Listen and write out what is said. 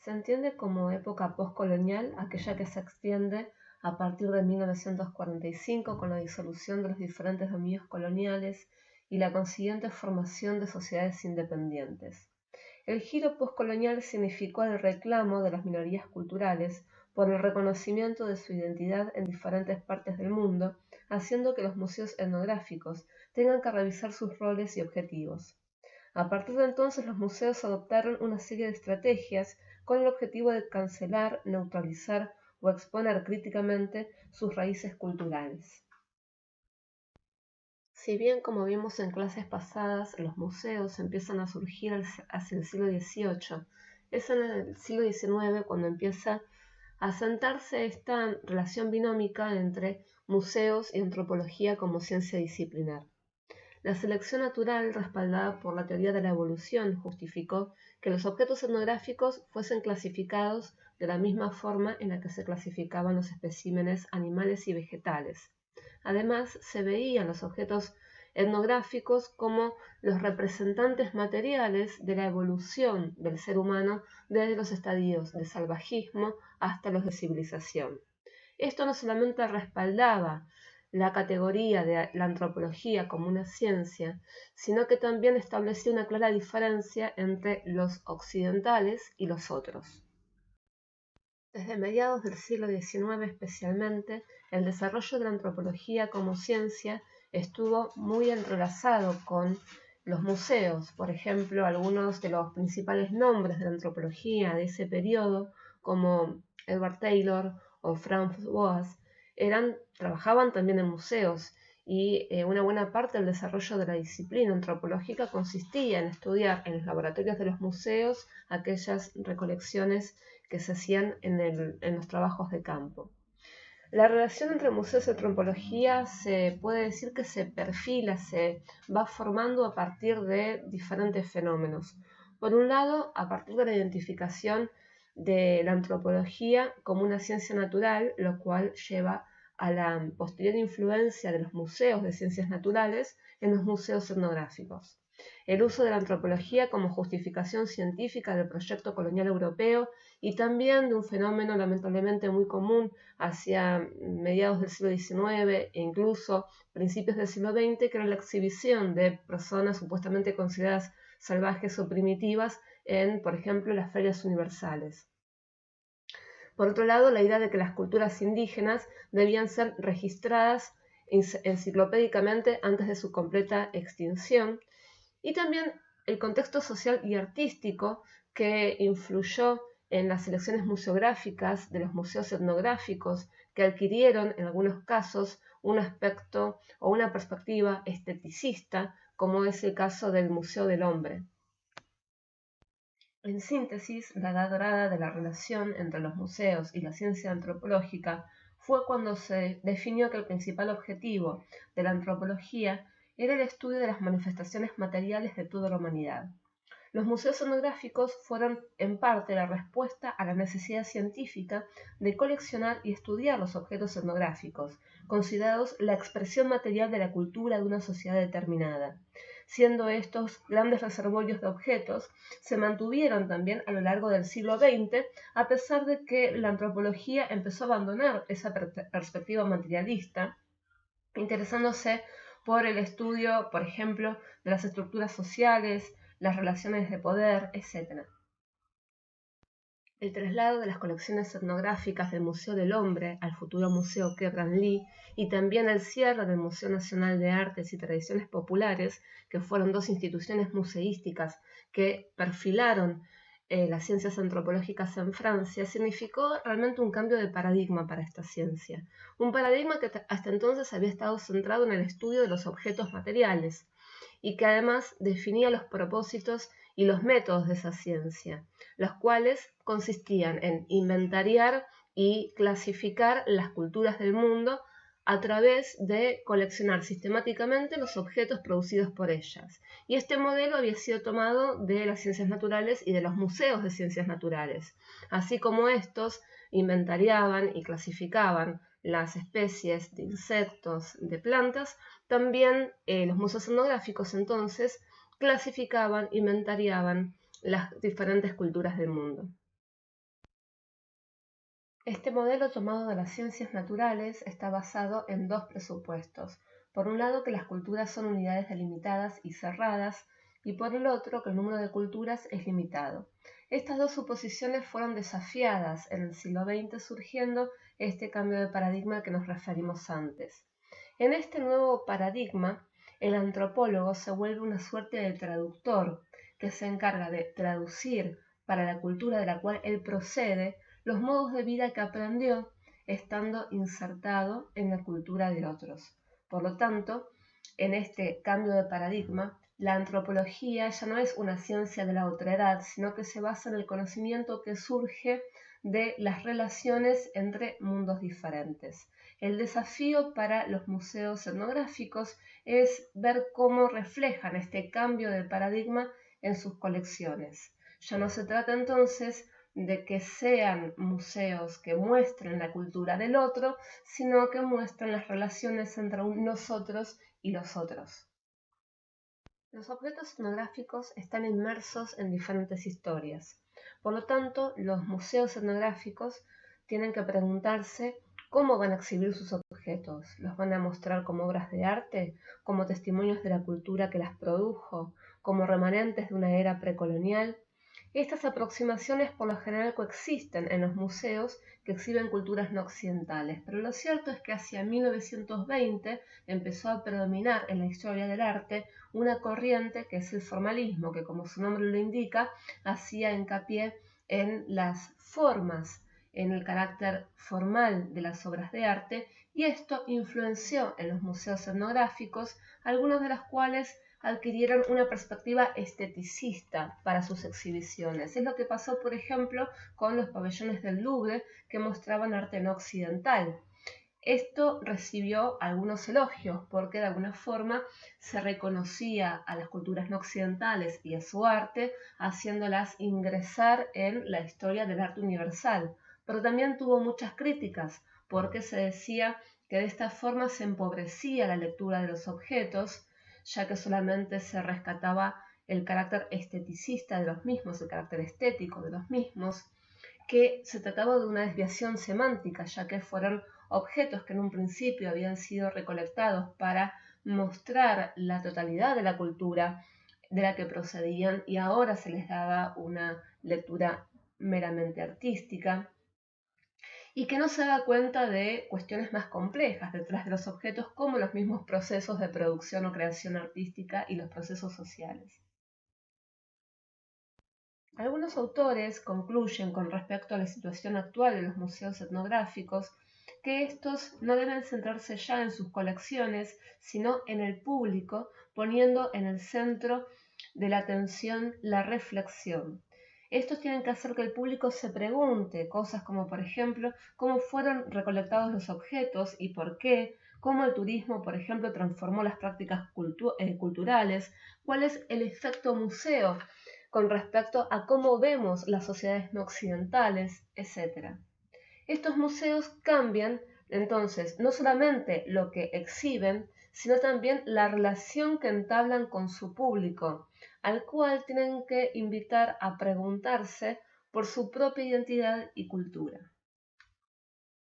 Se entiende como época postcolonial aquella que se extiende a partir de 1945 con la disolución de los diferentes dominios coloniales y la consiguiente formación de sociedades independientes. El giro postcolonial significó el reclamo de las minorías culturales por el reconocimiento de su identidad en diferentes partes del mundo, haciendo que los museos etnográficos tengan que revisar sus roles y objetivos. A partir de entonces, los museos adoptaron una serie de estrategias con el objetivo de cancelar, neutralizar o exponer críticamente sus raíces culturales. Si bien, como vimos en clases pasadas, los museos empiezan a surgir hacia el siglo XVIII, es en el siglo XIX cuando empieza a sentarse esta relación binómica entre museos y antropología como ciencia disciplinar. La selección natural, respaldada por la teoría de la evolución, justificó que los objetos etnográficos fuesen clasificados de la misma forma en la que se clasificaban los especímenes animales y vegetales. Además, se veían los objetos etnográficos como los representantes materiales de la evolución del ser humano desde los estadios de salvajismo hasta los de civilización. Esto no solamente respaldaba la categoría de la antropología como una ciencia, sino que también establecía una clara diferencia entre los occidentales y los otros. Desde mediados del siglo XIX especialmente, el desarrollo de la antropología como ciencia estuvo muy entrelazado con los museos. Por ejemplo, algunos de los principales nombres de la antropología de ese periodo, como Edward Taylor o Franz Boas, trabajaban también en museos, y una buena parte del desarrollo de la disciplina antropológica consistía en estudiar en los laboratorios de los museos aquellas recolecciones que se hacían en los trabajos de campo. La relación entre museos y antropología se puede decir que se perfila, se va formando a partir de diferentes fenómenos. Por un lado, a partir de la identificación de la antropología como una ciencia natural, lo cual lleva a la posterior influencia de los museos de ciencias naturales en los museos etnográficos. El uso de la antropología como justificación científica del proyecto colonial europeo y también de un fenómeno lamentablemente muy común hacia mediados del siglo XIX e incluso principios del siglo XX, que era la exhibición de personas supuestamente consideradas salvajes o primitivas en, por ejemplo, las ferias universales. Por otro lado, la idea de que las culturas indígenas debían ser registradas enciclopédicamente antes de su completa extinción, y también el contexto social y artístico que influyó en las selecciones museográficas de los museos etnográficos, que adquirieron en algunos casos un aspecto o una perspectiva esteticista, como es el caso del Museo del Hombre. En síntesis, la edad dorada de la relación entre los museos y la ciencia antropológica fue cuando se definió que el principal objetivo de la antropología era el estudio de las manifestaciones materiales de toda la humanidad. Los museos etnográficos fueron en parte la respuesta a la necesidad científica de coleccionar y estudiar los objetos etnográficos, considerados la expresión material de la cultura de una sociedad determinada. Siendo estos grandes reservorios de objetos, se mantuvieron también a lo largo del siglo XX, a pesar de que la antropología empezó a abandonar esa perspectiva materialista, interesándose por el estudio, por ejemplo, de las estructuras sociales, las relaciones de poder, etc. El traslado de las colecciones etnográficas del Museo del Hombre al futuro Museo Quebranly y también el cierre del Museo Nacional de Artes y Tradiciones Populares, que fueron dos instituciones museísticas que perfilaron las ciencias antropológicas en Francia, significó realmente un cambio de paradigma para esta ciencia. Un paradigma que hasta entonces había estado centrado en el estudio de los objetos materiales y que además definía los propósitos y los métodos de esa ciencia, los cuales consistían en inventariar y clasificar las culturas del mundo a través de coleccionar sistemáticamente los objetos producidos por ellas. Y este modelo había sido tomado de las ciencias naturales y de los museos de ciencias naturales, así como estos inventariaban y clasificaban las especies de insectos, de plantas. También los museos etnográficos entonces clasificaban, inventariaban las diferentes culturas del mundo. Este modelo tomado de las ciencias naturales está basado en dos presupuestos. Por un lado, que las culturas son unidades delimitadas y cerradas, y por el otro, que el número de culturas es limitado. Estas dos suposiciones fueron desafiadas en el siglo XX, surgiendo este cambio de paradigma al que nos referimos antes. En este nuevo paradigma, el antropólogo se vuelve una suerte de traductor que se encarga de traducir para la cultura de la cual él procede los modos de vida que aprendió estando insertado en la cultura de otros. Por lo tanto, en este cambio de paradigma, la antropología ya no es una ciencia de la otredad, sino que se basa en el conocimiento que surge de las relaciones entre mundos diferentes. El desafío para los museos etnográficos es ver cómo reflejan este cambio de paradigma en sus colecciones. Ya no se trata entonces de que sean museos que muestren la cultura del otro, sino que muestren las relaciones entre nosotros y los otros. Los objetos etnográficos están inmersos en diferentes historias. Por lo tanto, los museos etnográficos tienen que preguntarse cómo van a exhibir sus objetos. ¿Los van a mostrar como obras de arte, como testimonios de la cultura que las produjo, como remanentes de una era precolonial? Estas aproximaciones por lo general coexisten en los museos que exhiben culturas no occidentales, pero lo cierto es que hacia 1920 empezó a predominar en la historia del arte una corriente que es el formalismo, que como su nombre lo indica, hacía hincapié en las formas, en el carácter formal de las obras de arte, y esto influenció en los museos etnográficos, algunos de los cuales adquirieron una perspectiva esteticista para sus exhibiciones. Es lo que pasó, por ejemplo, con los pabellones del Louvre, que mostraban arte no occidental. Esto recibió algunos elogios porque de alguna forma se reconocía a las culturas no occidentales y a su arte, haciéndolas ingresar en la historia del arte universal. Pero también tuvo muchas críticas porque se decía que de esta forma se empobrecía la lectura de los objetos, ya que solamente se rescataba el carácter esteticista de los mismos, el carácter estético de los mismos, que se trataba de una desviación semántica, ya que fueron objetos que en un principio habían sido recolectados para mostrar la totalidad de la cultura de la que procedían y ahora se les daba una lectura meramente artística, y que no se da cuenta de cuestiones más complejas detrás de los objetos, como los mismos procesos de producción o creación artística y los procesos sociales. Algunos autores concluyen con respecto a la situación actual de los museos etnográficos que estos no deben centrarse ya en sus colecciones, sino en el público, poniendo en el centro de la atención la reflexión. Estos tienen que hacer que el público se pregunte cosas como, por ejemplo, cómo fueron recolectados los objetos y por qué, cómo el turismo, por ejemplo, transformó las prácticas culturales, cuál es el efecto museo con respecto a cómo vemos las sociedades no occidentales, etc. Estos museos cambian entonces no solamente lo que exhiben, sino también la relación que entablan con su público, al cual tienen que invitar a preguntarse por su propia identidad y cultura.